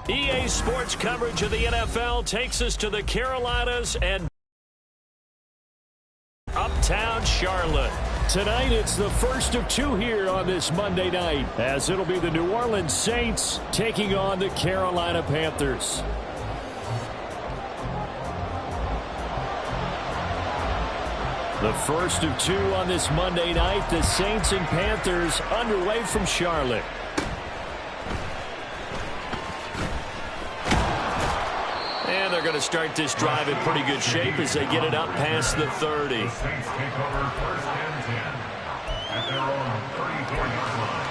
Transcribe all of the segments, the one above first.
EA Sports coverage of the NFL takes us to the Carolinas and uptown Charlotte. Tonight, it's the first of two here on this Monday night, as it'll be the New Orleans Saints taking on the Carolina Panthers. The first of two on this Monday night, the Saints and Panthers underway from Charlotte. And they're going to start this drive in pretty good shape as they get it up past the 30. The Saints take over first and 10 at their own 34-yard line.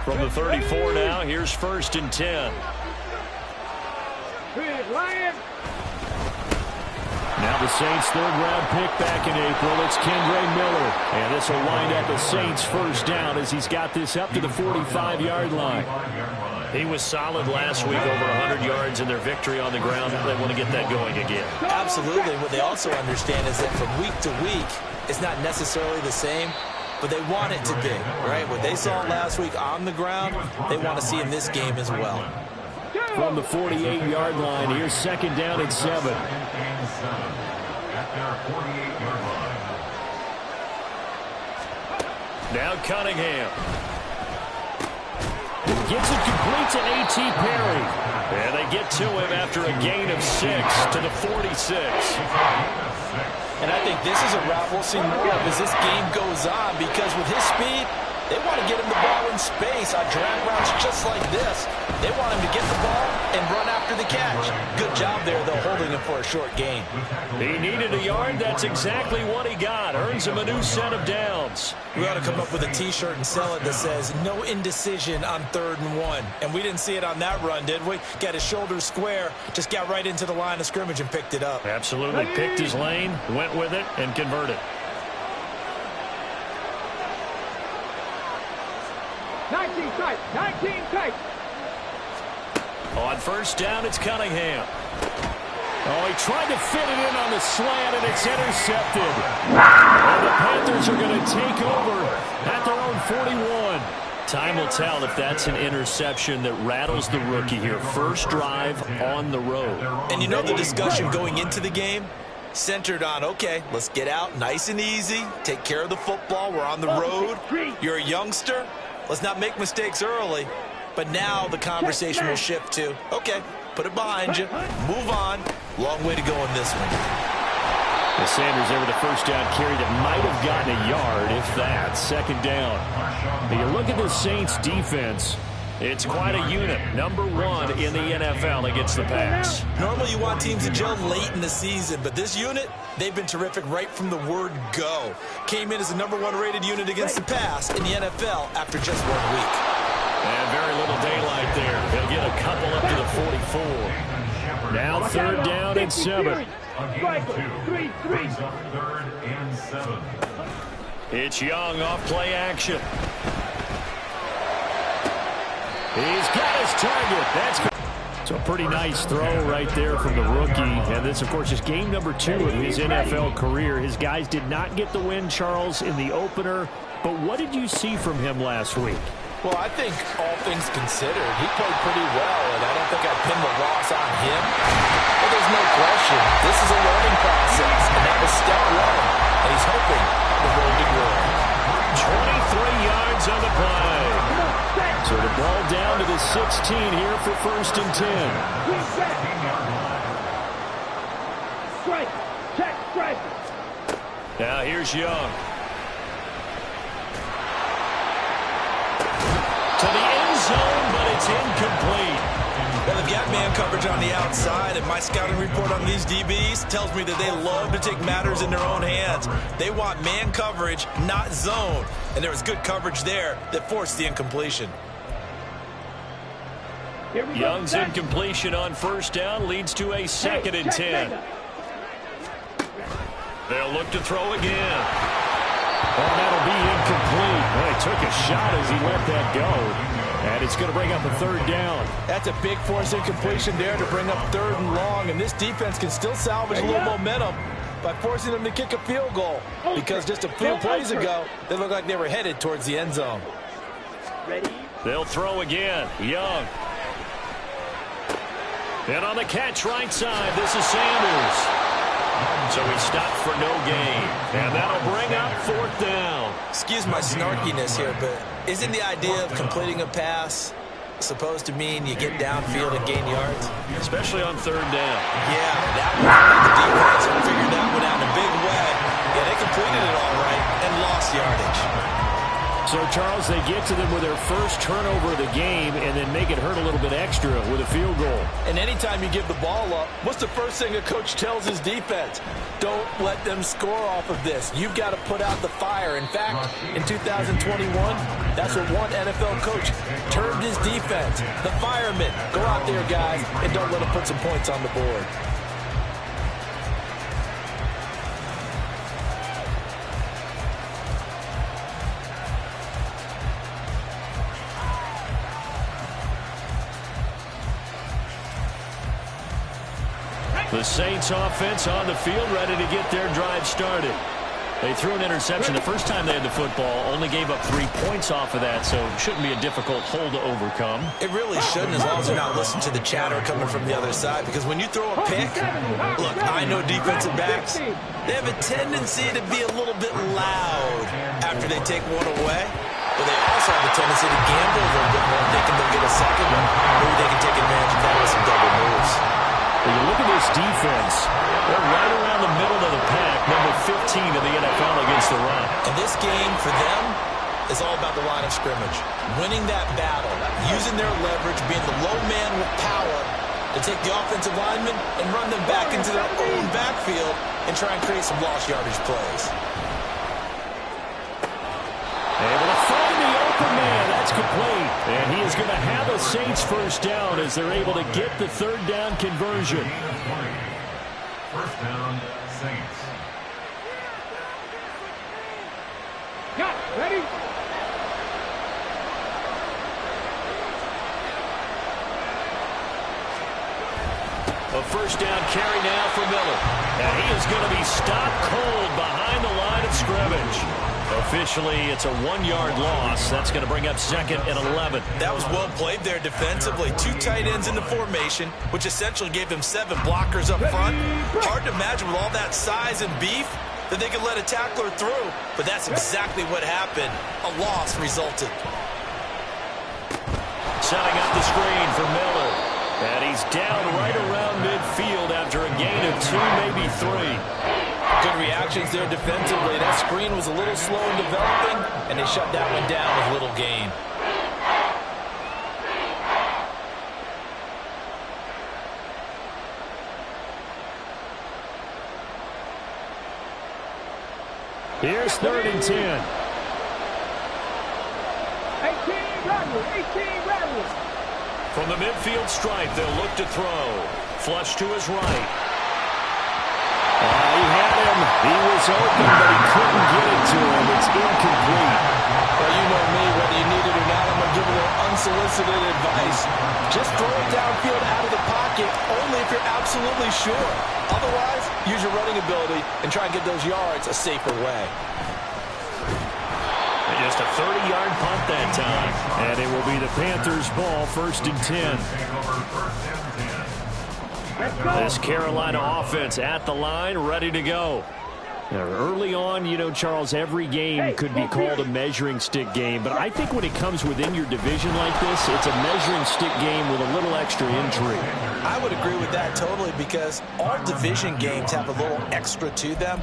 From the 34 now, here's first and 10. Now the Saints' third-round pick back in April. It's Kendre Miller. And this will wind up the Saints' first down as he's got this up to the 45-yard line. He was solid last week, over 100 yards in their victory on the ground. They want to get that going again. Absolutely. What they also understand is that from week to week, it's not necessarily the same, but they want it to be, right? What they saw last week on the ground, they want to see in this game as well. From the 48-yard line, here's second down and 7. Now Cunningham. Gets it complete to A.T. Perry. And they get to him after a gain of 6 to the 46. And I think this is a route we'll see more of as this game goes on, because with his speed, they want to get him the ball in space on drag routes just like this. They want him to get the ball and run after the catch. Good job there, though, holding him for a short gain. He needed a yard. That's exactly what he got. Earns him a new set of downs. We ought to come up with a T-shirt and sell it that says, no indecision on 3rd and 1. And we didn't see it on that run, did we? Got his shoulders square, just got right into the line of scrimmage and picked it up. Absolutely. Picked his lane, went with it, and converted. 19 tight. On first down, it's Cunningham. Oh, he tried to fit it in on the slant, and it's intercepted. And the Panthers are going to take over at their own 41. Time will tell if that's an interception that rattles the rookie here. First drive on the road. And you know the discussion going into the game? Centered on, okay, let's get out nice and easy, take care of the football, we're on the road, you're a youngster, let's not make mistakes early. But now the conversation will shift to, okay, put it behind you, move on. Long way to go in this one. The Sanders there with a first down carry that might have gotten a yard, if that. Second down. But you look at the Saints defense, it's quite a unit. Number 1 in the NFL against the pass. Normally you want teams to gel late in the season, but this unit, they've been terrific right from the word go. Came in as the number 1 rated unit against the pass in the NFL after just 1 week. And very little daylight there. He'll get a couple up to the 44. Now 3rd down and 7. It's Young off play action. He's got his target. That's so a pretty nice throw right there from the rookie. And this, of course, is game number 2 of his NFL career. His guys did not get the win, Charles, in the opener. But what did you see from him last week? Well, I think all things considered, he played pretty well, and I don't think I'd pin the loss on him. But there's no question, this is a learning process, and that was step 1, and he's hoping the road to glory. 23 yards on the play. So the ball down to the 16 here for first and 10. Strike. Now here's Young. To the end zone, but it's incomplete. Well, they've got man coverage on the outside, and my scouting report on these DBs tells me that they love to take matters in their own hands. They want man coverage, not zone. And there was good coverage there that forced the incompletion. Young's incompletion on first down leads to a 2nd and 10. They'll look to throw again. And that'll be incomplete. Well, he took a shot as he let that go. And it's going to bring up a 3rd down. That's a big force incompletion there to bring up 3rd and long. And this defense can still salvage a little momentum by forcing them to kick a field goal. Because just a few plays ago, they looked like they were headed towards the end zone. Ready? They'll throw again. Young. And on the catch right side, this is Sanders. So he stopped for no gain. And that'll bring up 4th down. Excuse my snarkiness here, but isn't the idea of completing a pass supposed to mean you get downfield and gain yards? Especially on 3rd down. Yeah, that one, the defense figured that one out in a big way. Yeah, they completed it all right and lost yardage. So, Charles, they get to them with their first turnover of the game and then make it hurt a little bit extra with a field goal. And anytime you give the ball up, what's the first thing a coach tells his defense? Don't let them score off of this. You've got to put out the fire. In fact, in 2021, that's what one NFL coach termed his defense. The firemen. Go out there, guys, and don't let them put some points on the board. The Saints offense on the field, ready to get their drive started. They threw an interception the first time they had the football, only gave up 3 points off of that, so it shouldn't be a difficult hole to overcome. It really shouldn't, as long as you're not listening to the chatter coming from the other side, because when you throw a pick, look, I know defensive backs, they have a tendency to be a little bit loud after they take one away, but they also have a tendency to gamble a little bit more. They can get a second one. Maybe they can take advantage of that with some double moves. When you look at this defense, they're right around the middle of the pack, number 15 in the NFL against the run. And this game, for them, is all about the line of scrimmage. Winning that battle, using their leverage, being the low man with power to take the offensive linemen and run them back into their own backfield and try and create some lost yardage plays. Able to find the open man. That's complete. And he is going to have a Saints first down as they're able to get the 3rd down conversion. First down, Saints. Got ready? A first down carry now for Miller. And he is going to be stopped cold behind the line of scrimmage. Officially, it's a 1-yard loss. That's going to bring up 2nd and 11. That was well played there defensively. 2 tight ends in the formation, which essentially gave them 7 blockers up front. Hard to imagine with all that size and beef that they could let a tackler through. But that's exactly what happened. A loss resulted. Setting up the screen for Miller. And he's down right around midfield after a gain of 2, maybe 3. Good reactions there defensively. That screen was a little slow in developing, and they shut that one down with little gain. Here's 3rd and 10. 18 rattle. From the midfield stripe, they'll look to throw. Flush to his right. He had him. He was open, but he couldn't get it to him. It's incomplete. Well, you know me, whether you need it or not, I'm going to give a little unsolicited advice. Just throw it downfield out of the pocket, only if you're absolutely sure. Otherwise, use your running ability and try and get those yards a safer way. And just a 30-yard punt that time. And it will be the Panthers' ball, 1st and 10. This Carolina offense at the line, ready to go. Now, early on, you know, Charles, every game could be called a measuring stick game, but I think when it comes within your division like this, it's a measuring stick game with a little extra intrigue. I would agree with that totally, because all division games have a little extra to them.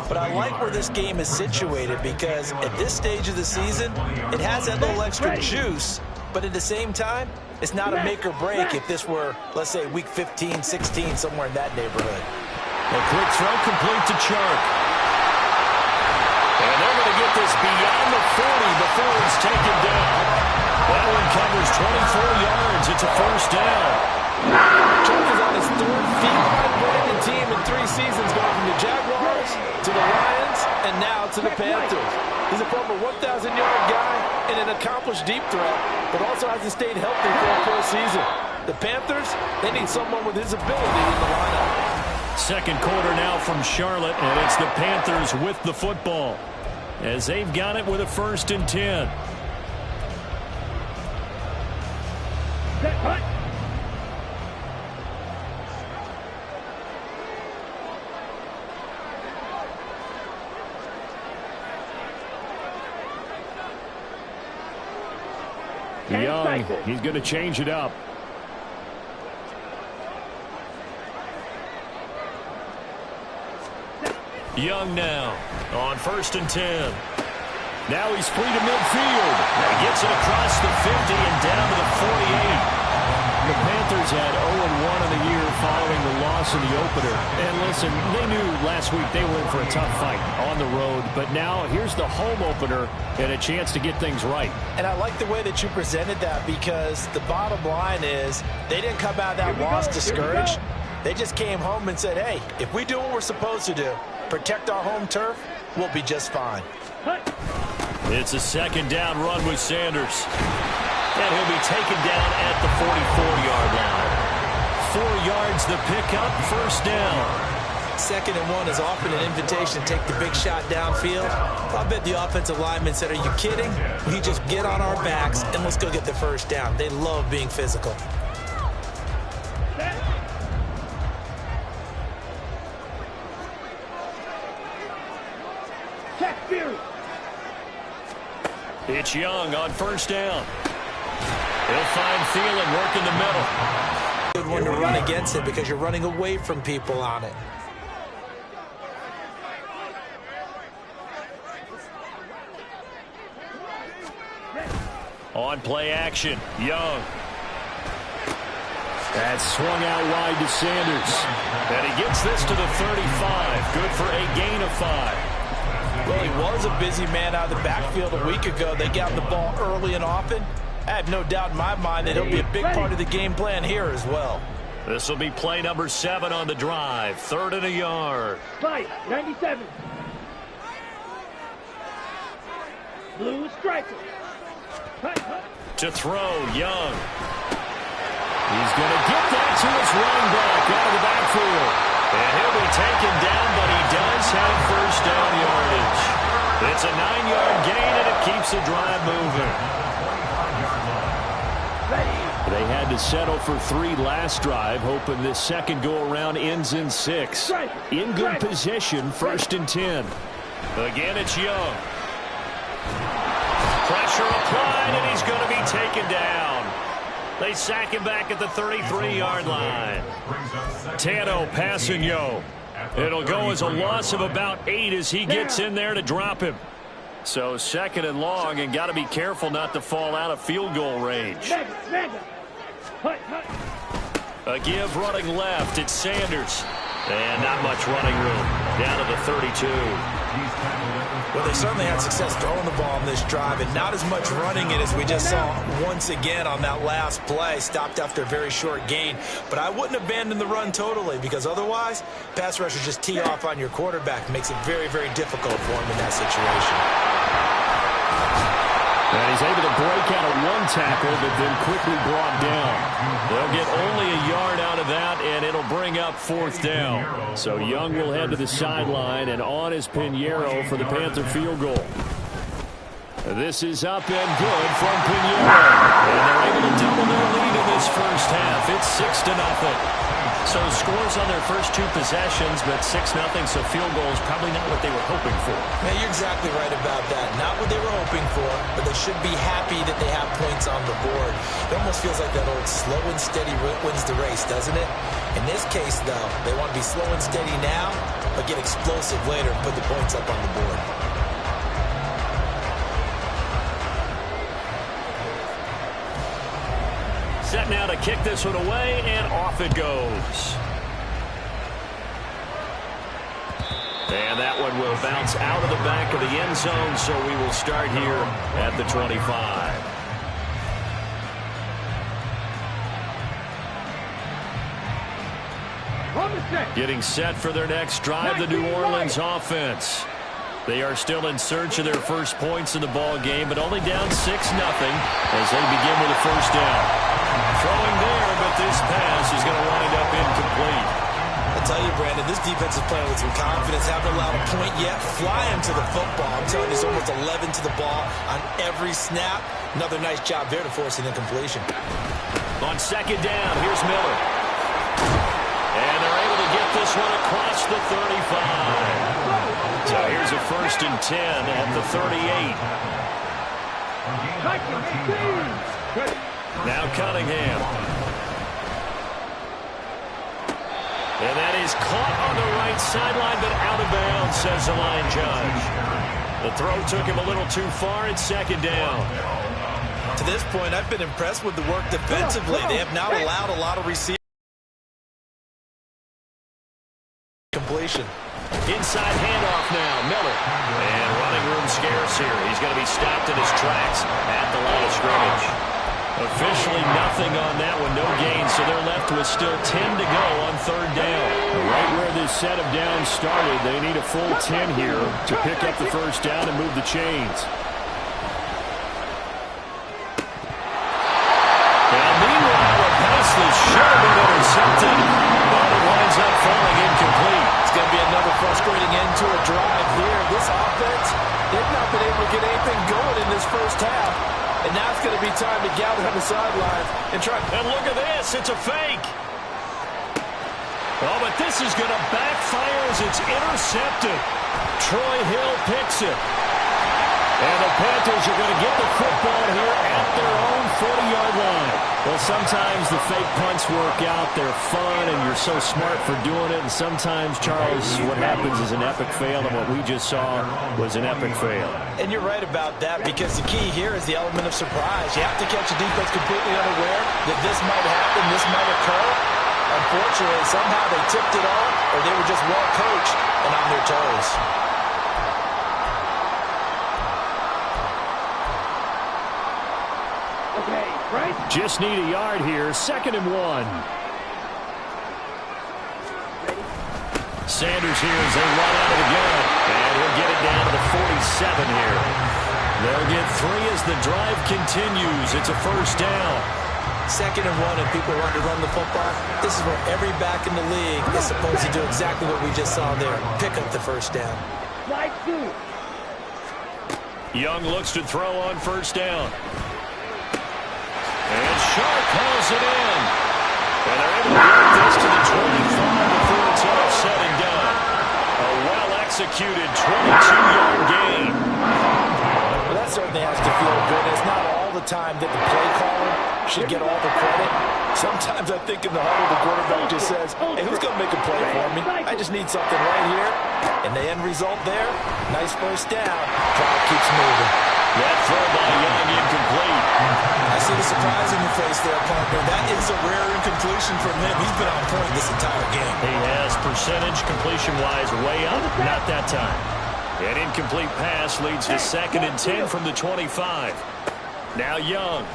But I like where this game is situated, because at this stage of the season, it has that little extra juice But at the same time, it's not a make or break if this were, let's say, week 15, 16, somewhere in that neighborhood. A quick throw complete to Chark. And they're going to get this beyond the 40 before it's taken down. That one covers 24 yards. It's a first down. Chark is on his third feline-branded team in 3 seasons, going from the Jaguars to the Lions and now to the Panthers. He's a former 1,000-yard guy and an accomplished deep threat, but also hasn't stayed healthy for a full season. The Panthers, they need someone with his ability in the lineup. Second quarter now from Charlotte, and it's the Panthers with the football as they've got it with a 1st and 10. Young, he's going to change it up. Young now on 1st and 10. Now he's free to midfield. He gets it across the 50 and down to the 48. The Panthers had 0-1 in the year following the loss in the opener. And listen, they knew last week they were in for a tough fight on the road. But now here's the home opener and a chance to get things right. And I like the way that you presented that, because the bottom line is they didn't come out of that loss discouraged. They just came home and said, hey, if we do what we're supposed to do, protect our home turf, we'll be just fine. It's a 2nd down run with Sanders. And he'll be taken down at the 44-yard line. 4 yards the pickup, 1st down. 2nd and 1 is often an invitation to take the big shot downfield. I bet the offensive lineman said, are you kidding? We just get on our backs and let's go get the 1st down. They love being physical. It's Young on 1st down. He'll find Thielen working the middle. Good one to run against it because you're running away from people on it. On play action, Young. That's swung out wide to Sanders. And he gets this to the 35. Good for a gain of 5. Well, he was a busy man out of the backfield a week ago. They got the ball early and often. I have no doubt in my mind that he'll be a big part of the game plan here as well. This will be play number 7 on the drive. 3rd and a yard. Fight, 97. Blue striker. To throw, Young. He's going to get that to his running back out of the backfield. And he'll be taken down, but he does have 1st down yardage. It's a 9-yard gain, and it keeps the drive moving. They had to settle for 3 last drive, hoping this second go-around ends in 6. In good position, 1st and 10. Again, it's Young. Pressure applied, and he's going to be taken down. They sack him back at the 33-yard line. Tano passing Yo. It'll go as a loss of about 8 as he gets in there to drop him. So 2nd and long, and got to be careful not to fall out of field goal range. A give running left. It's Sanders. And not much running room. Down to the 32. Well, they certainly had success throwing the ball on this drive, and not as much running it as we just saw once again on that last play. Stopped after a very short gain. But I wouldn't abandon the run totally, because otherwise, pass rushers just tee off on your quarterback. Makes it very, very difficult for him in that situation. And he's able to break out of 1 tackle, but then quickly brought down. They'll get only a yard out of that, and it'll bring up 4th down. So Young will head to the sideline, and on is Pinheiro for the Panther field goal. This is up and good from Pinheiro. And they're able to double their lead in this first half. It's 6-0. So scores on their first 2 possessions, but 6-0, so field goal is probably not what they were hoping for. Yeah, you're exactly right about that. Not what they were hoping for, but they should be happy that they have points on the board. It almost feels like that old slow and steady wins the race, doesn't it? In this case, though, they want to be slow and steady now, but get explosive later and put the points up on the board. kick this one away, and off it goes. And that one will bounce out of the back of the end zone, so we will start here at the 25. Getting set for their next drive, the New Orleans offense. They are still in search of their first points in the ball game, but only down 6-0 as they begin with a first down. Throwing there, but this pass is going to wind up incomplete. I tell you, Brandon, this defense is playing with some confidence. Haven't allowed a point yet. Flying to the football. I'm telling you, it's almost 11 to the ball on every snap. Another nice job there to force an incompletion. On second down, here's Miller. And they're able to get this one across the 35. So here's a 1st and 10 at the 38. Now Cunningham. And that is caught on the right sideline, but out of bounds, says the line judge. The throw took him a little too far. It's second down. To this point, I've been impressed with the work defensively. They have not allowed a lot of receivers. Completion. Inside handoff now, Miller. And running room scarce here. He's going to be stopped in his tracks at the line of scrimmage. Officially nothing on that one, no gain, so they're left with still 10 to go on third down. Right where this set of downs started, they need a full 10 here to pick up the first down and move the chains. Now, meanwhile, a pass that should have been intercepted, but it winds up falling incomplete. It's going to be another frustrating end to a drive here. This offense, they've not been able to get anything going in this first half. And now it's going to be time to gather on the sidelines and try. And look at this. It's a fake. Oh, but this is going to backfire as it's intercepted. Troy Hill picks it. And the Panthers are going to get the football here at their own 40-yard line. Well, sometimes the fake punts work out. They're fun, and you're so smart for doing it. And sometimes, Charles, what happens is an epic fail, and what we just saw was an epic fail. And you're right about that, because the key here is the element of surprise. You have to catch a defense completely unaware that this might happen, this might occur. Unfortunately, somehow they tipped it off, or they were just well coached and on their toes. Just need a yard here. 2nd and 1. Sanders here as they run out of the gun. And he'll get it down to the 47 here. They'll get 3 as the drive continues. It's a first down. 2nd and 1, and people want to run the football. This is where every back in the league is supposed to do exactly what we just saw there. Pick up the first down. Young looks to throw on first down. And Sharp hauls it in. And they're able to get this to the 25 before it's all said and done. A well-executed 22-yard gain. Well, that certainly has to feel good. It's not all the time that the play caller should get all the credit. Sometimes I think in the huddle, the quarterback just says, hey, who's going to make a play for me? I just need something right here. And the end result there, nice first down. Drive keeps moving. That throw by Young incomplete. I see the surprise in your face there, partner. That is a rare incompletion from him. He's been on point this entire game. He has percentage completion-wise way up. Not that time. An incomplete pass leads to 2nd and 10 from the 25. Now Young.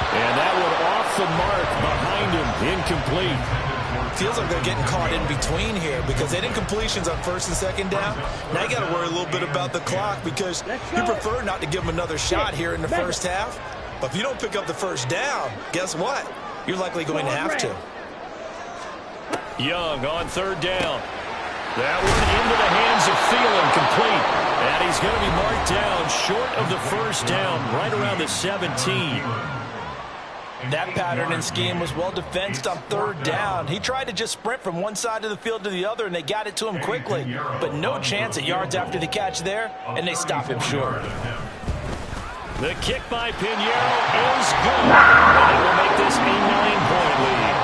And that one off the mark behind him. Incomplete. Feels like they're getting caught in between here, because they had incompletions on 1st and 2nd down. Now you got to worry a little bit about the clock, because you prefer not to give them another shot here in the first half. But if you don't pick up the first down, guess what? You're likely going to have to. Young on 3rd down. That one into the hands of Thielen, complete. And he's going to be marked down short of the first down, right around the 17. That pattern and scheme was well defensed on 3rd down. He tried to just sprint from one side of the field to the other, and they got it to him quickly. But no chance at yards after the catch there, and they stop him short. The kick by Pinheiro is good. And it will make this a 9-point lead.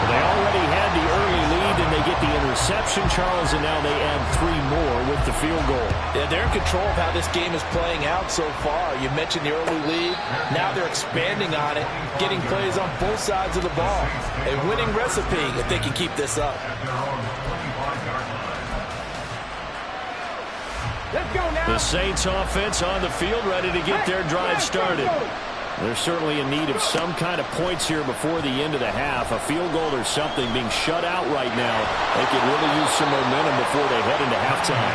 They already had the early lead, and they get the interception. interception, Charles, and now they add 3 more with the field goal. Yeah, they're in control of how this game is playing out so far. You mentioned the early lead. Now they're expanding on it, getting plays on both sides of the ball. A winning recipe if they can keep this up. Let's go now. The Saints offense on the field, ready to get their drive started. They're certainly in need of some kind of points here before the end of the half. A field goal or something, being shut out right now. They could really use some momentum before they head into halftime.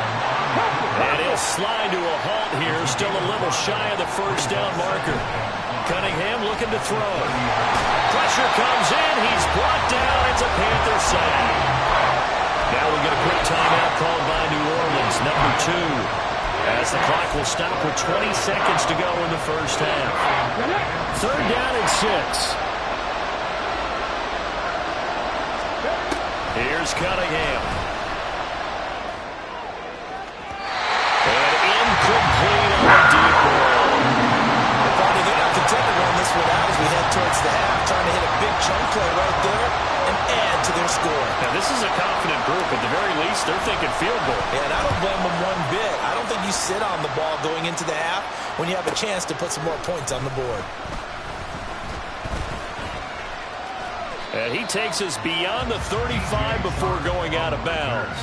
And he'll slide to a halt here, still a little shy of the first down marker. Cunningham looking to throw. Pressure comes in. He's brought down. It's a Panther sack. Now we get a quick timeout called by New Orleans, number 2. As the clock will stop with 20 seconds to go in the first half. 3rd down and 6. Here's Cunningham. And incomplete on the deep ball. They're not content to run this one out as we head towards the half, trying to hit a big chunk play right there and add to their score. Now, this is a confident group. At the very least, they're thinking field goal. Yeah, and I don't blame them one bit. I don't think you sit on the ball going into the half when you have a chance to put some more points on the board. And he takes us beyond the 35 before going out of bounds.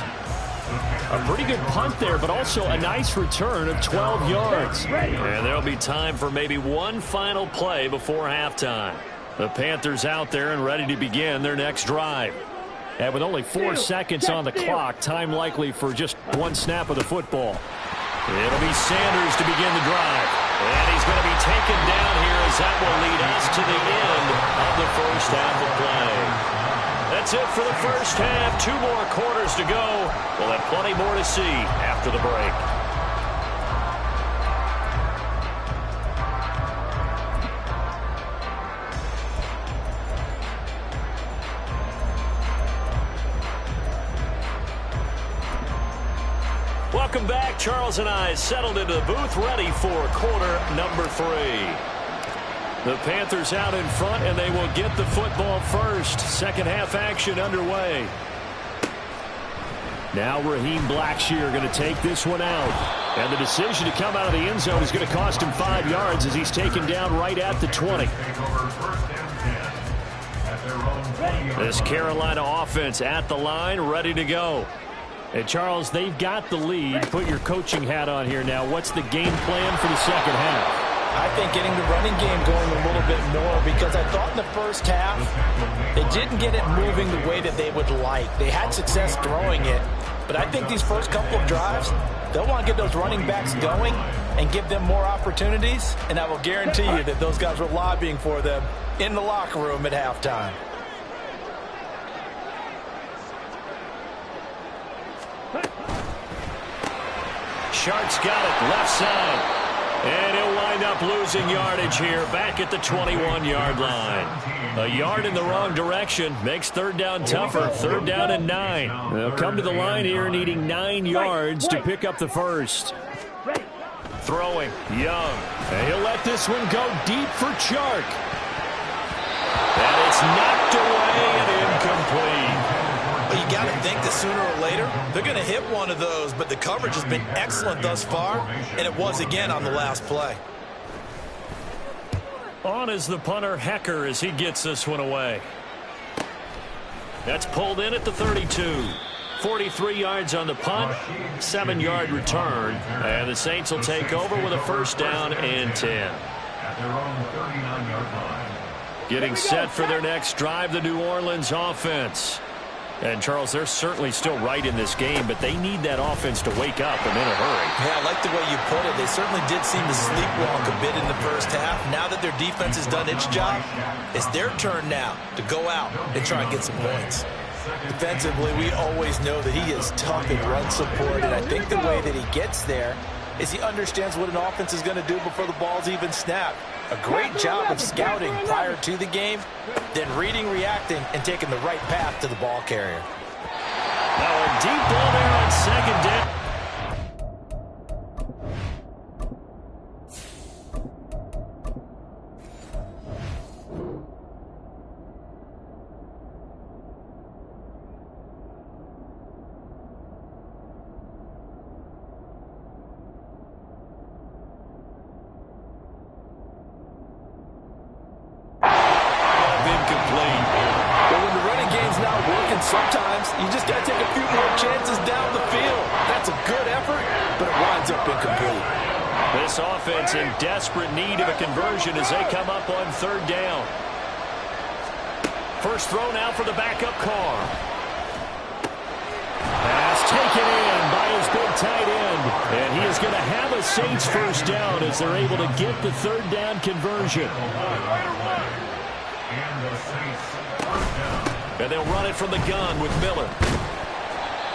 A pretty good punt there, but also a nice return of 12 yards. And there'll be time for maybe one final play before halftime. The Panthers out there and ready to begin their next drive. And with only 4 seconds on the clock, time likely for just one snap of the football. It'll be Sanders to begin the drive. And he's going to be taken down here as that will lead us to the end of the first half of play. That's it for the first half. 2 more quarters to go. We'll have plenty more to see after the break. Welcome back. Charles and I settled into the booth, ready for quarter number 3. The Panthers out in front, and they will get the football first. Second half action underway. Now Raheem Blackshear going to take this one out. And the decision to come out of the end zone is going to cost him 5 yards as he's taken down right at the 20. This Carolina offense at the line, ready to go. And Charles, they've got the lead. Put your coaching hat on here now. What's the game plan for the second half? I think getting the running game going a little bit more, because I thought in the first half they didn't get it moving the way that they would like. They had success throwing it, but I think these first couple of drives, they'll want to get those running backs going and give them more opportunities, and I will guarantee you that those guys were lobbying for them in the locker room at halftime. Shark's got it, left side. And he'll wind up losing yardage here, back at the 21-yard line. A yard in the wrong direction makes 3rd down tougher. 3rd down and 9. They'll come to the line here needing 9 yards to pick up the first. Throwing, Young. And he'll let this one go deep for Chark. And it's knocked away and incomplete. But you got to think that sooner or later, they're going to hit one of those, but the coverage has been excellent thus far, and it was again on the last play. On is the punter, Hecker, as he gets this one away. That's pulled in at the 32. 43 yards on the punt, 7-yard return, and the Saints will take over with a 1st down and 10. At their own 39-yard line. Getting set for their next drive, the New Orleans offense. And, Charles, they're certainly still right in this game, but they need that offense to wake up and in a hurry. Yeah, I like the way you put it. They certainly did seem to sleepwalk a bit in the first half. Now that their defense has done its job, it's their turn now to go out and try and get some points. Defensively, we always know that he is tough in run support, and I think the way that he gets there is he understands what an offense is going to do before the ball's even snapped. A great job of scouting prior to the game, then reading, reacting, and taking the right path to the ball carrier. Now a deep ball there on 2nd down. And sometimes you just got to take a few more chances down the field. That's a good effort, but it winds up incomplete. This offense in desperate need of a conversion as they come up on third down. First throw now for the backup Carr. Pass taken in by his big tight end. And he is going to have a Saints first down as they're able to get the third down conversion. And they'll run it from the gun with Miller.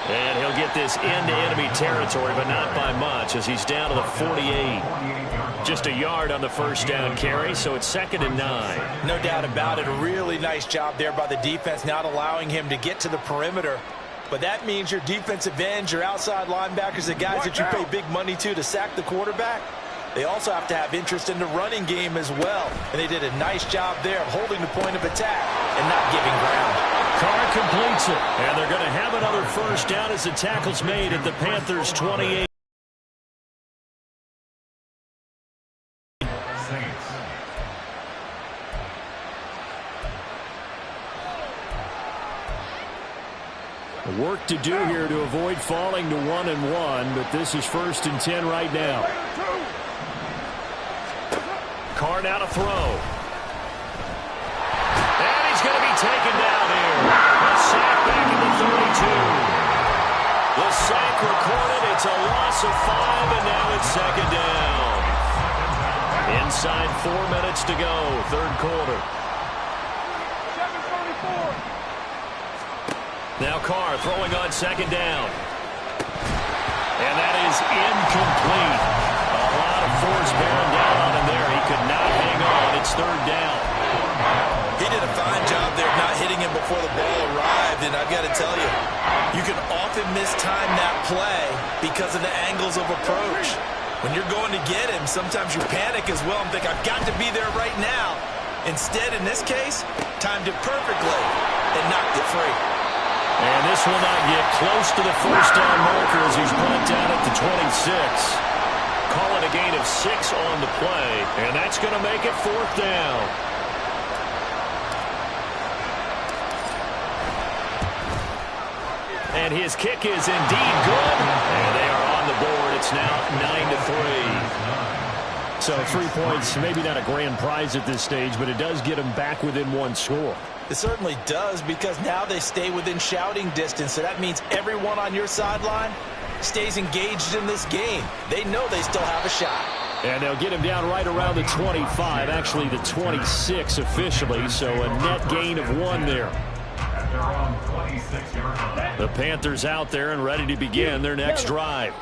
And he'll get this into enemy territory, but not by much as he's down to the 48. Just a yard on the first down carry, so it's 2nd and 9. No doubt about it. A really nice job there by the defense, not allowing him to get to the perimeter. But that means your defensive ends, your outside linebackers, the guys that you pay big money to sack the quarterback, they also have to have interest in the running game as well. And they did a nice job there of holding the point of attack and not giving ground. Carr completes it, and they're going to have another first down as the tackle's made at the Panthers' 28. Work to do here to avoid falling to 1-1, but this is 1st and 10 right now. Carr now to throw. And he's going to be taken down here. A sack back in the 32. The sack recorded. It's a loss of 5, and now it's 2nd down. Inside 4 minutes to go, third quarter. Now Carr throwing on 2nd down. And that is incomplete. A lot of force bearing down on him there. He could not hang on. It's 3rd down. He did a fine job there of not hitting him before the ball arrived. And I've got to tell you, you can often mistime that play because of the angles of approach. When you're going to get him, sometimes you panic as well and think, I've got to be there right now. Instead, in this case, timed it perfectly and knocked it free. And this will not get close to the first down marker as he's brought down at the 26. Call it a gain of 6 on the play, and that's going to make it 4th down. And his kick is indeed good, and they are on the board. It's now 9-3. So 3 points, maybe not a grand prize at this stage, but it does get them back within 1 score. It certainly does, because now they stay within shouting distance, so that means everyone on your sideline stays engaged in this game. They know they still have a shot. And they'll get him down right around the 25, actually the 26 officially, so a net gain of 1 there. The Panthers out there and ready to begin their next drive.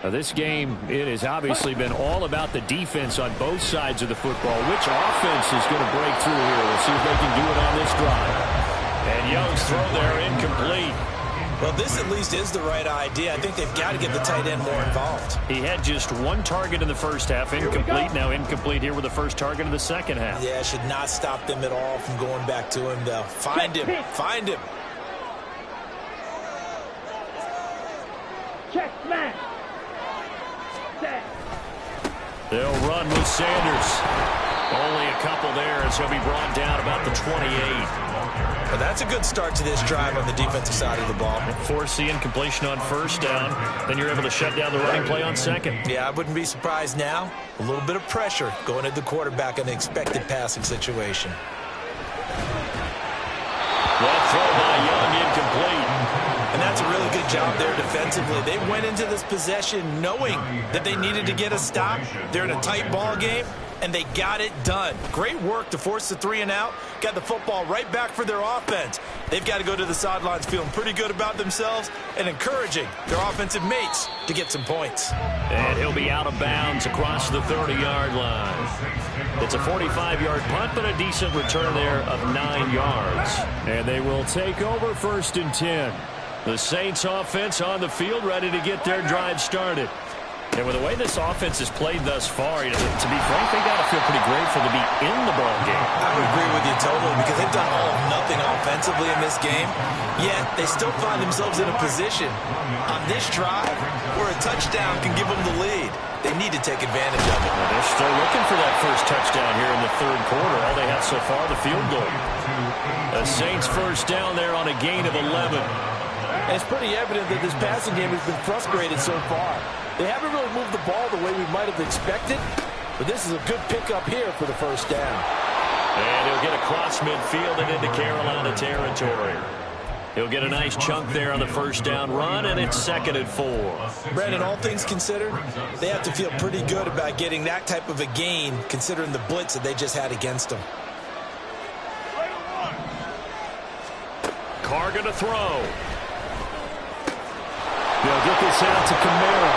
Now this game, it has obviously been all about the defense on both sides of the football. Which offense is going to break through here? We'll see if they can do it on this drive. And Young's throw there incomplete. Well, this at least is the right idea. I think they've got to get the tight end more involved. He had just 1 target in the first half, incomplete. Now incomplete here with the first target in the second half. Yeah, should not stop them at all from going back to him, though. Find him. Find him. Check, smash. They'll run with Sanders. Only a couple there as he'll be brought down about the 28. Well, that's a good start to this drive on the defensive side of the ball. Force the incompletion on first down. Then you're able to shut down the running play on second. Yeah, I wouldn't be surprised now. A little bit of pressure going at the quarterback in the expected passing situation. That throw by Young incomplete. And that's a really good job there defensively. They went into this possession knowing that they needed to get a stop. They're in a tight ball game, and they got it done. Great work to force the 3 and out. Got the football right back for their offense. They've got to go to the sidelines feeling pretty good about themselves and encouraging their offensive mates to get some points. And he'll be out of bounds across the 30-yard line. It's a 45-yard punt, but a decent return there of 9 yards. And they will take over 1st and 10. The Saints offense on the field ready to get their drive started. And with the way this offense has played thus far, to be frank, they got to feel pretty grateful to be in the ball game. I would agree with you totally, because they've done all of nothing offensively in this game. Yet they still find themselves in a position on this drive where a touchdown can give them the lead. They need to take advantage of it. Well, they're still looking for that first touchdown here in the third quarter. All they have so far, the field goal. The Saints first down there on a gain of 11. It's pretty evident that this passing game has been frustrated so far. They haven't really moved the ball the way we might have expected, but this is a good pickup here for the first down. And he'll get across midfield and into Carolina territory. He'll get a nice chunk there on the first down run, and it's 2nd and 4. Brandon, all things considered, they have to feel pretty good about getting that type of a gain, considering the blitz that they just had against them. Carr going to throw. They'll get this out to Kamara.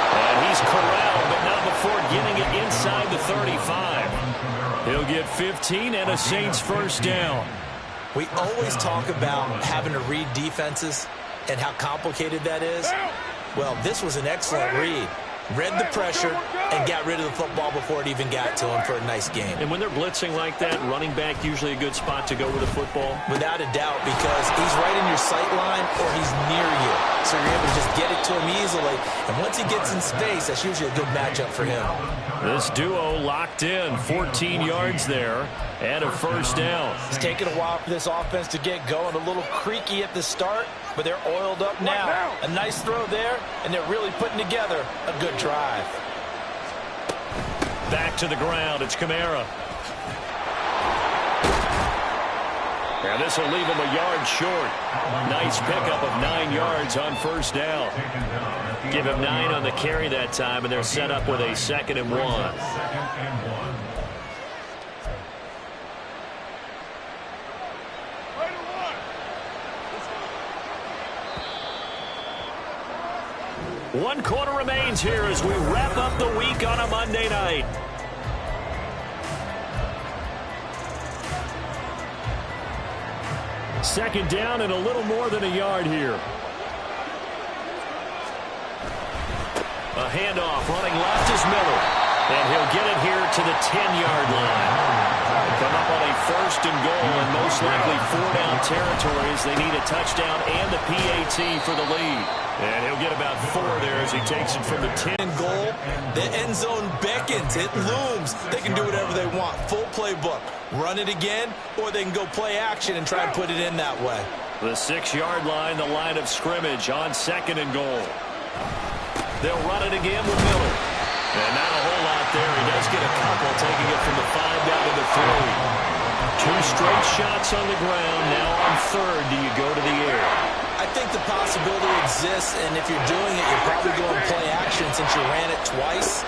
And he's corralled, but not before getting it inside the 35. He'll get 15 and a Saints first down. We always talk about having to read defenses and how complicated that is. Well, this was an excellent read. Read the pressure and got rid of the football before it even got to him for a nice game. And when they're blitzing like that, running back usually a good spot to go with the football? Without a doubt, because he's right in your sight line or he's near you. So you're able to just get it to him easily. And once he gets in space, that's usually a good matchup for him. This duo locked in, 14 yards there, and a first down. It's taken a while for this offense to get going. A little creaky at the start, but they're oiled up now. A nice throw there, and they're really putting together a good drive. Back to the ground, it's Kamara. And this will leave him a yard short. Nice pickup of 9 yards on first down. Give him 9 on the carry that time, and they're set up with a 2nd and 1. One quarter remains here as we wrap up the week on a Monday night. Second down and a little more than a yard here. A handoff running left is Miller. And he'll get it here to the 10-yard line. Come up on a 1st and goal and most likely 4-down territory as they need a touchdown and the PAT for the lead. And he'll get about 4 there as he takes it from the 10. Goal, the end zone beckons, it looms. They can do whatever they want. Full playbook. Run it again, or they can go play action and try and put it in that way. The 6-yard line, the line of scrimmage on 2nd and goal. They'll run it again with Miller. And not a whole lot there. He does get a couple, taking it from the 5 down to the 3. 2 straight shots on the ground. Now on 3rd, do you go to the air? I think the possibility exists, and if you're doing it, you're probably going play action since you ran it twice.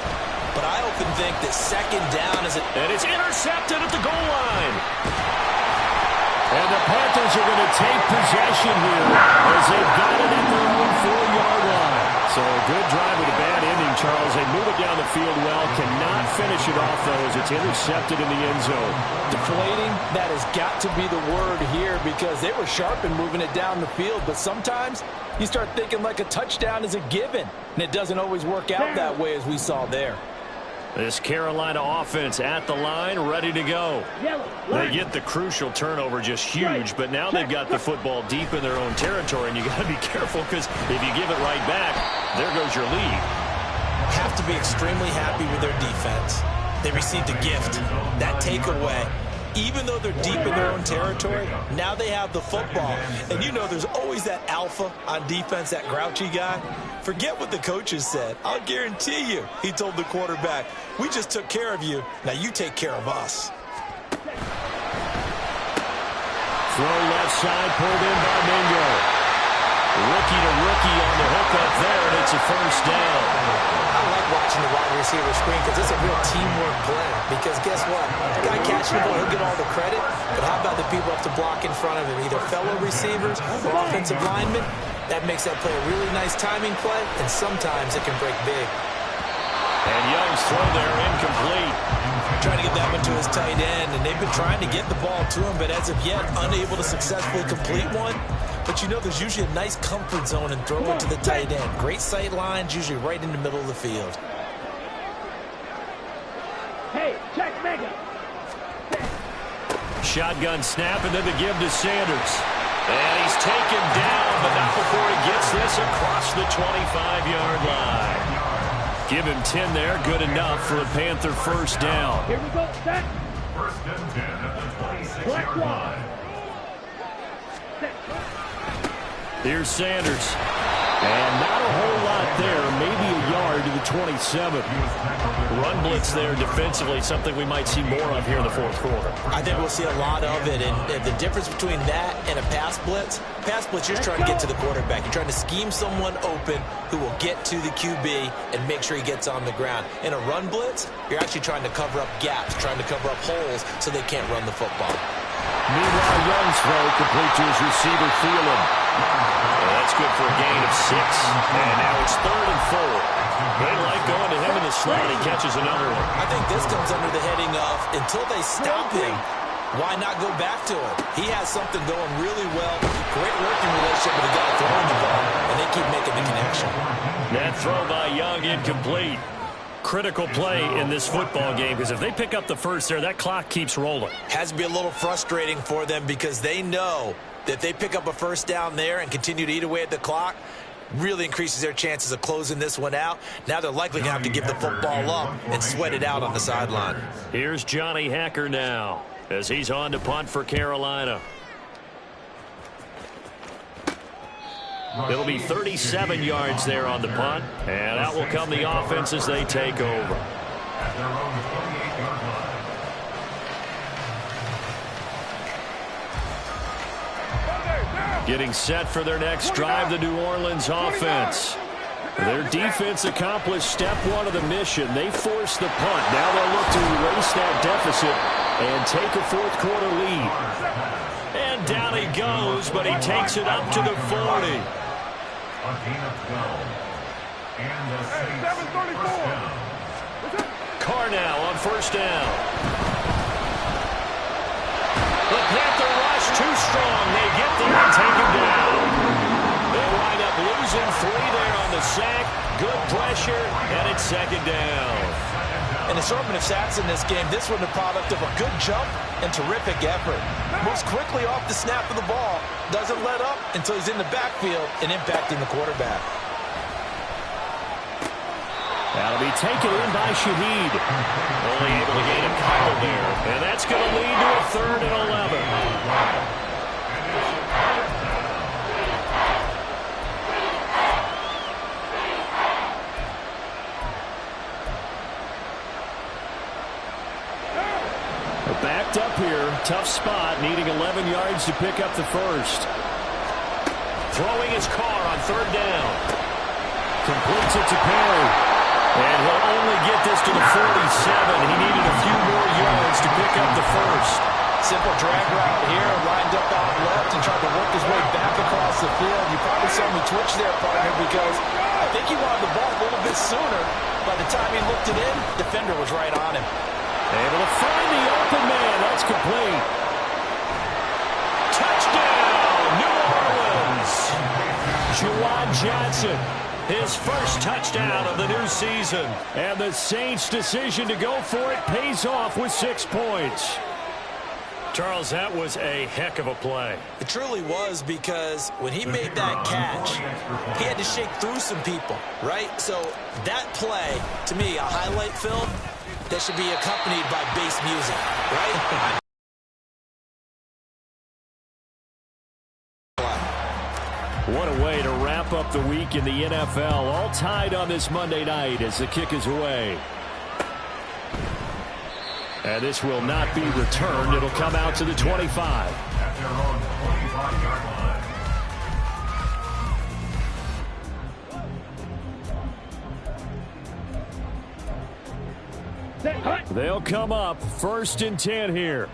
But I often think that 2nd down is And it's intercepted at the goal line. And the Panthers are going to take possession here as they've got it at their own 4-yard line. So a good drive with a bad ending, Charles. They move it down the field well. Cannot finish it off, though, as it's intercepted in the end zone. Deflating, that has got to be the word here because they were sharp in moving it down the field. But sometimes you start thinking like a touchdown is a given, and it doesn't always work out that way as we saw there. This Carolina offense at the line, ready to go. They get the crucial turnover, just huge, but now they've got the football deep in their own territory, and you got to be careful because if you give it right back, there goes your lead. have to be extremely happy with their defense. They received a gift, that takeaway. Even though they're deep in their own territory, now they have the football. And you know there's always that alpha on defense, that grouchy guy. Forget what the coaches said. I'll guarantee you, he told the quarterback, we just took care of you. Now you take care of us. Throw left side, pulled in by Mingo. Rookie to rookie on the hook up there, and it's a first down. I like watching the wide receiver screen because it's a real teamwork play. Because guess what? The guy catching the ball, he'll get all the credit. But how about the people have to block in front of him, either fellow receivers or offensive linemen? That makes that play a really nice timing play, and sometimes it can break big. And Young's throw there incomplete. Trying to get that one to his tight end, and they've been trying to get the ball to him, but as of yet, unable to successfully complete one. But you know there's usually a nice comfort zone and throw it to the tight end. Great sight lines, usually right in the middle of the field. Hey, check Mega. Shotgun snap, and then the give to Sanders. And he's taken down, but not before he gets this across the 25-yard line. Give him 10 there, good enough for a Panther first down. Here we go, set. First and 10 at the 26-yard line. Here's Sanders. And not a whole lot there, maybe a yard to the 27. Run blitz there defensively, something we might see more of here in the fourth quarter. I think we'll see a lot of it, and the difference between that and a pass blitz, you're just trying to get to the quarterback. You're trying to scheme someone open who will get to the QB and make sure he gets on the ground. In a run blitz, you're actually trying to cover up gaps, trying to cover up holes so they can't run the football. Meanwhile, Young's throw complete to his receiver, Thielen. That's good for a gain of 6. And now it's 3rd and 4. They like going to him in the slot. He catches another one. I think this comes under the heading of, until they stop him, why not go back to him? He has something going really well. Great working relationship with the guy throwing the ball, and they keep making the connection. That throw by Young incomplete. Critical play in this football game, because if they pick up the first there, that clock keeps rolling. Has to be a little frustrating for them because they know that if they pick up a first down there and continue to eat away at the clock, really increases their chances of closing this one out. Now they're likely going to have to give the football up and sweat it out on the sideline. Here's Johnny Hacker now as he's on to punt for Carolina. It'll be 37 yards there on the punt, and out will come the offense as they take over. At their own 28-yard line. Getting set for their next drive, the New Orleans offense. Their defense accomplished step 1 of the mission. They forced the punt. Now they'll look to erase that deficit and take a fourth quarter lead. And down he goes, but he takes it up to the 40. A gain of 12. And the Saints first down. Carr now on first down. The Panther rush too strong. They get there and take him down. They wind up losing 3 there on the sack. Good pressure, and it's second down. An assortment of sacks in this game. This one the product of a good jump and terrific effort. Moves quickly off the snap of the ball. Doesn't let up until he's in the backfield and impacting the quarterback. That'll be taken in by Shaheed. Only able to gain a couple there. And that's going to lead to a 3rd and 11. Backed up here, tough spot, needing 11 yards to pick up the first. Throwing his Carr on 3rd down. Completes it to Perry. And he'll only get this to the 47. He needed a few more yards to pick up the first. Simple drag route here, lined up out left and tried to work his way back across the field. You probably saw me twitch there, partner, because I think he wanted the ball a little bit sooner. By the time he looked it in, defender was right on him. Able to find the open man. That's complete. Touchdown, New Orleans. Juwan Johnson, his first touchdown of the new season. And the Saints' decision to go for it pays off with 6 points. Charles, that was a heck of a play. It truly was, because when he made that catch, he had to shake through some people, right? So that play, to me, a highlight film that should be accompanied by bass music, right? What a way to wrap up the week in the NFL. All tied on this Monday night as the kick is away. And this will not be returned. It'll come out to the 25. At their own 25-yard line. They'll come up 1st and 10 here.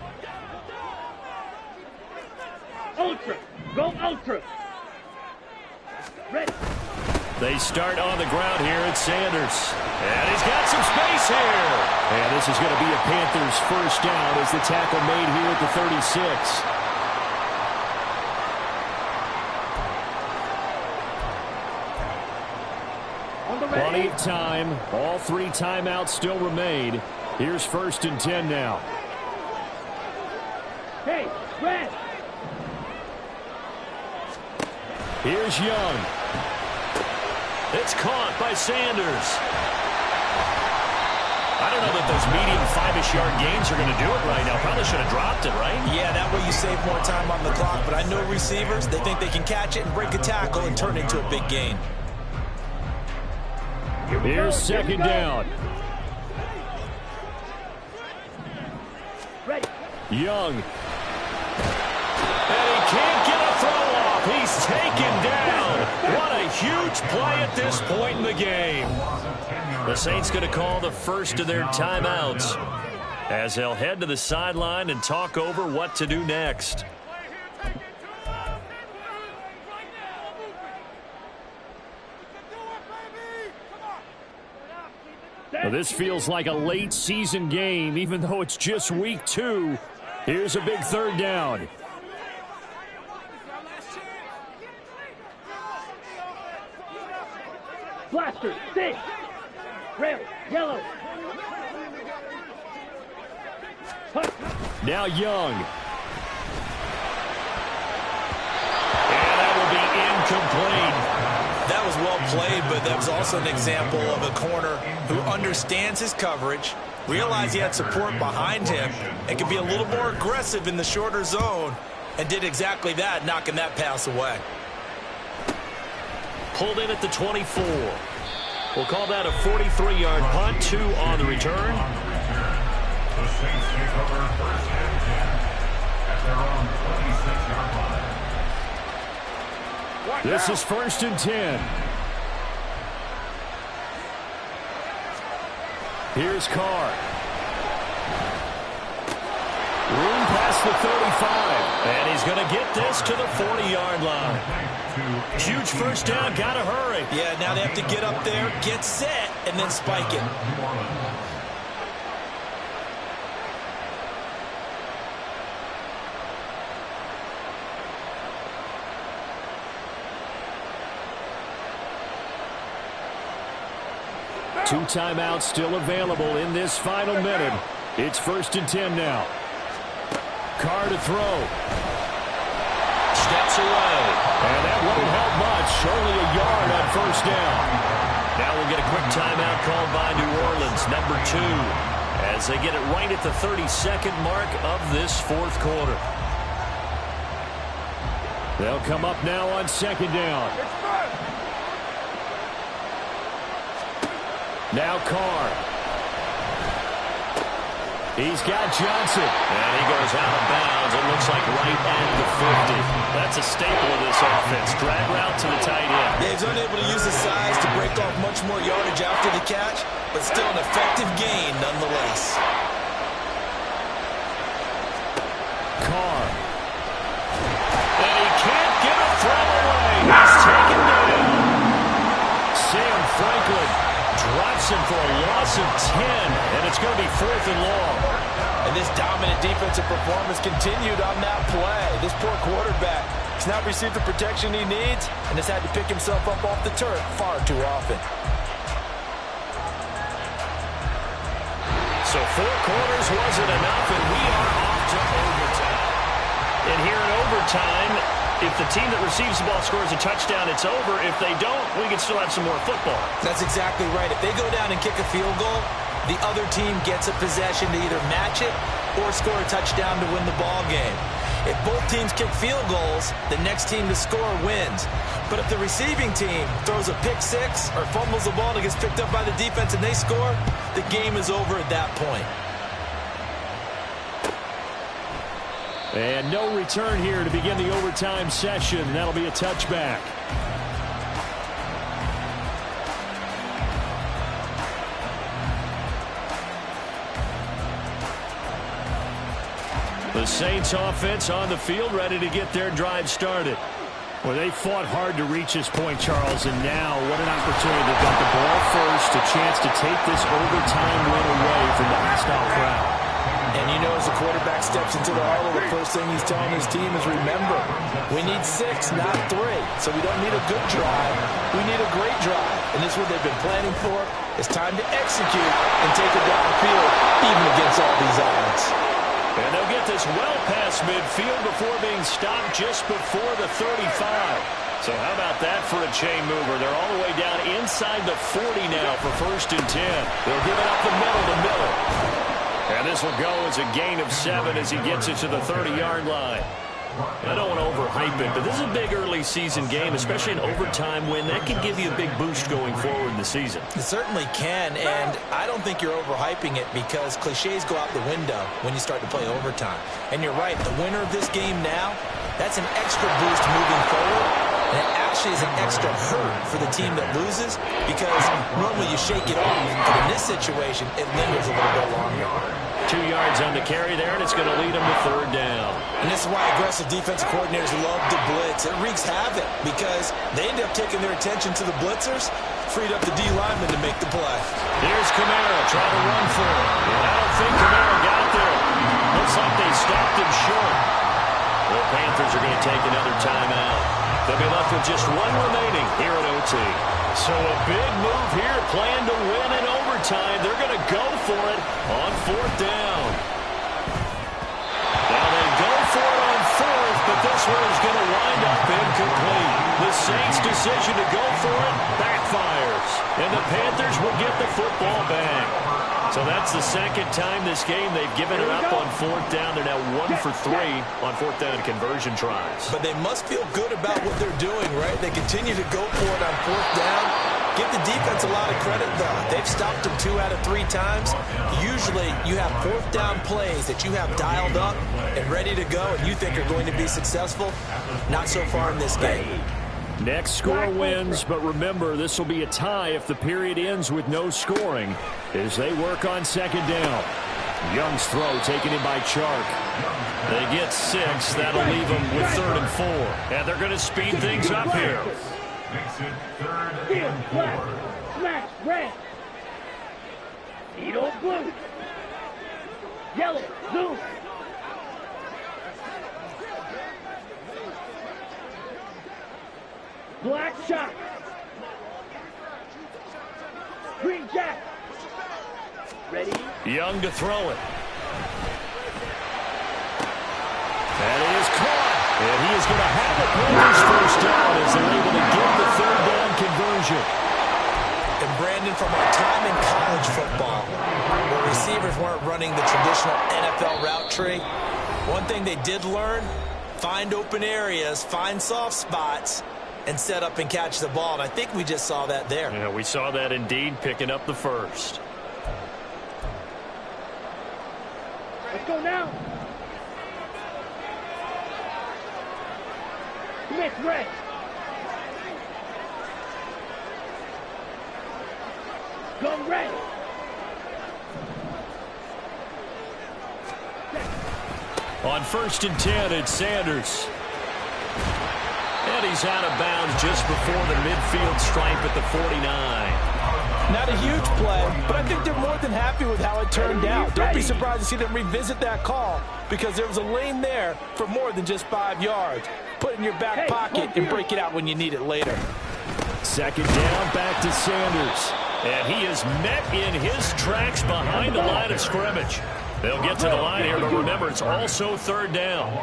Ultra. Go ultra. Ready. They start on the ground here at Sanders. And he's got some space here. And this is going to be a Panthers first down as the tackle made here at the 36. Plenty of time. All 3 timeouts still remain. Here's 1st and 10 now. Hey, red. Here's Young. It's caught by Sanders. I don't know that those medium 5-ish yard gains are going to do it right now. Probably should have dropped it, right? Yeah, that way you save more time on the clock. But I know receivers, they think they can catch it and break a tackle and turn it into a big gain. Here's second down. Ready. Young. And he can't get a throw off. He's taken down. What a huge play at this point in the game. The Saints going to call the first of their timeouts as they'll head to the sideline and talk over what to do next. Well, this feels like a late season game, even though it's just week 2. Here's a big third down. Blaster, stick. Rail, yellow. Punt. Now Young. And that will be incomplete. That was well played, but that was also an example of a corner who understands his coverage, realized he had support behind him, and could be a little more aggressive in the shorter zone, and did exactly that, knocking that pass away. Pulled in at the 24. We'll call that a 43-yard punt, 2 on the return. The Saints take over first and 10 at their own 26-yard line. This is first and 10. Here's Carr. Room past the 35. And he's going to get this to the 40-yard line. Huge first down. Got to hurry. Yeah, now they have to get up there, get set, and then spike it. New Orleans. 2 timeouts still available in this final minute. It's first and 10 now. Carr to throw. Steps away. And that won't help much. Only a yard on first down. Now we'll get a quick timeout called by New Orleans, number 2, as they get it right at the 32nd mark of this fourth quarter. They'll come up now on second down. Now Carr. He's got Johnson. And he goes out of bounds. It looks like right at the 50. That's a staple of this offense. Drag route to the tight end. Yeah, he's unable to use his size to break off much more yardage after the catch, but still an effective gain nonetheless. Carr. And he can't get a throw away. He's taken down. Sam Franklin drops him for a loss of 10, and it's going to be 4th and long. And this dominant defensive performance continued on that play. This poor quarterback has not received the protection he needs and has had to pick himself up off the turf far too often. So 4 quarters wasn't enough, and we are off to overtime. And here in overtime, if the team that receives the ball scores a touchdown, it's over. If they don't, we can still have some more football. That's exactly right. If they go down and kick a field goal, the other team gets a possession to either match it or score a touchdown to win the ball game. If both teams kick field goals, the next team to score wins. But if the receiving team throws a pick six or fumbles the ball and it gets picked up by the defense and they score, the game is over at that point. And no return here to begin the overtime session. That'll be a touchback. The Saints offense on the field, ready to get their drive started. Well, they fought hard to reach this point, Charles, and now what an opportunity. They've got the ball first, a chance to take this overtime win away from the hostile crowd. And you know, as the quarterback steps into the huddle, the first thing he's telling his team is, remember, we need 6, not 3. So we don't need a good drive. We need a great drive. And this is what they've been planning for. It's time to execute and take it downfield, even against all these odds. And they'll get this well past midfield before being stopped just before the 35. So how about that for a chain mover? They're all the way down inside the 40 now for 1st and 10. They'll give it up the middle to Miller. And this will go as a gain of 7 as he gets it to the 30-yard line. I don't want to overhype it, but this is a big early season game, especially an overtime win. That can give you a big boost going forward in the season. It certainly can, and I don't think you're overhyping it because cliches go out the window when you start to play overtime. And you're right, the winner of this game now, that's an extra boost moving forward. And it actually is an extra hurt for the team that loses because normally you shake it off. But in this situation, it lingers a little bit longer. 2 yards on the carry there, and it's going to lead them to 3rd down. And this is why aggressive defensive coordinators love to blitz. It wreaks havoc because they end up taking their attention to the blitzers, freed up the D lineman to make the play. Here's Kamara trying to run for it. I don't think Kamara got there. Looks like they stopped him short. The Panthers are going to take another timeout. They'll be left with just 1 remaining here at OT. So a big move here, plan to win in overtime. They're going to go for it on 4th down. Now they go for it on 4th, but this one is going to wind up incomplete. The Saints' decision to go for it backfires, and the Panthers will get the football back. So that's the 2nd time this game they've given it up on 4th down. They're now 1 for 3 on 4th down conversion tries. But they must feel good about what they're doing, right? They continue to go for it on 4th down. Give the defense a lot of credit, though. They've stopped them 2 out of 3 times. Usually you have 4th down plays that you have dialed up and ready to go and you think are going to be successful. Not so far in this game. Next score wins, but remember, this will be a tie if the period ends with no scoring as they work on 2nd down. Young's throw taken in by Chark. They get 6. That'll leave them with 3rd and 4. And they're going to speed things up here. Makes it 3rd and 4. Smash red. Edo blue. Yellow, blue. Black shot. Green jack. Ready? Young to throw it. And it is caught. And he is going to have it with his 1st down as they're able to get the 3rd down conversion. And Brandon, from our time in college football, where receivers weren't running the traditional NFL route tree, one thing they did learn, find open areas, find soft spots, and set up and catch the ball. And I think we just saw that there. Yeah, we saw that indeed, picking up the 1st. Let's go now. Smith red. Gun red. On 1st and 10, it's Sanders. And he's out of bounds just before the midfield stripe at the 49. Not a huge play, but I think they're more than happy with how it turned out. Don't be surprised to see them revisit that call because there was a lane there for more than just 5 yards. Put it in your back pocket and break it out when you need it later. 2nd down, back to Sanders. And he is met in his tracks behind the line of scrimmage. They'll get to the line here, but remember, it's also 3rd down.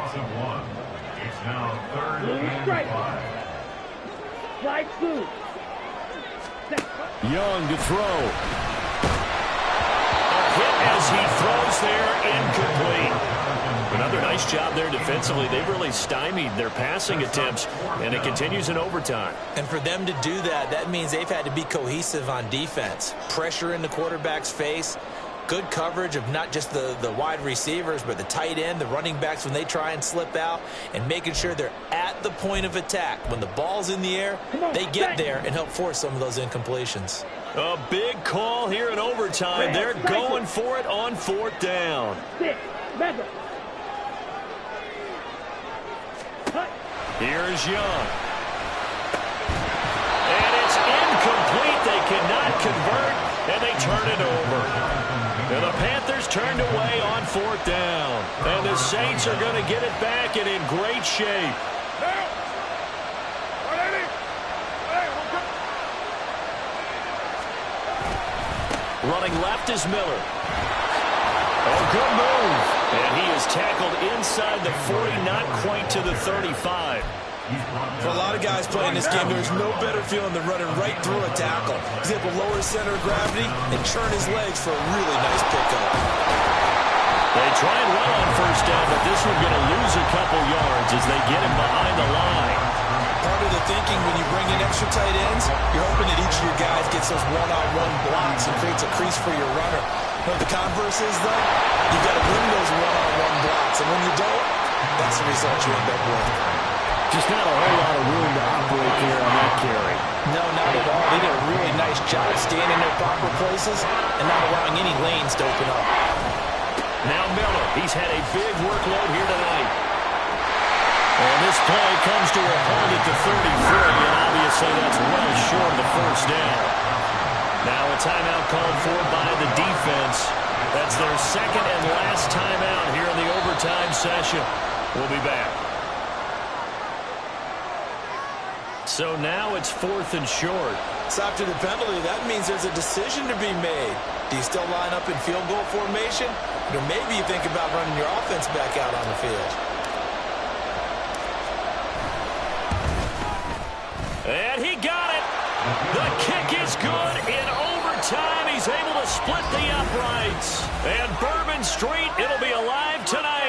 It's now 3rd and 5. Flag blue. Young to throw. A hit as he throws there, incomplete. Another nice job there defensively. They've really stymied their passing attempts, and it continues in overtime. And for them to do that, that means they've had to be cohesive on defense. Pressure in the quarterback's face. Good coverage of not just the wide receivers, but the tight end, the running backs when they try and slip out, and making sure they're at the point of attack. When the ball's in the air, they get there and help force some of those incompletions. A big call here in overtime. They're going for it on 4th down. 6. Mega. Here's Young. And it's incomplete. They cannot convert, and they turn it over. And the Panthers turned away on 4th down. And the Saints are going to get it back and in great shape. Running left is Miller. Oh, good move. And he is tackled inside the 40, not quite to the 35. For a lot of guys playing this game, there's no better feeling than running right through a tackle. He's able to lower his center of gravity and churn his legs for a really nice pickup. They try and run on first down, but this one's going to lose a couple yards as they get him behind the line. Part of the thinking when you bring in extra tight ends, you're hoping that each of your guys gets those one-on-one blocks and creates a crease for your runner. But the converse is, though, you've got to win those one-on-one blocks, and when you don't, that's the result you end up with. Just not a whole lot of room to operate here on that carry. No, not at all. They did a really nice job staying in their proper places and not allowing any lanes to open up. Now Miller, he's had a big workload here tonight. And this play comes to a halt at the 33, and obviously that's well short of the first down. Now a timeout called for by the defense. That's their second and last timeout here in the overtime session. We'll be back. So now it's 4th and short. So after the penalty, that means there's a decision to be made. Do you still line up in field goal formation? Or maybe you think about running your offense back out on the field. And he got it. The kick is good in overtime. He's able to split the uprights. And Bourbon Street, it'll be alive tonight.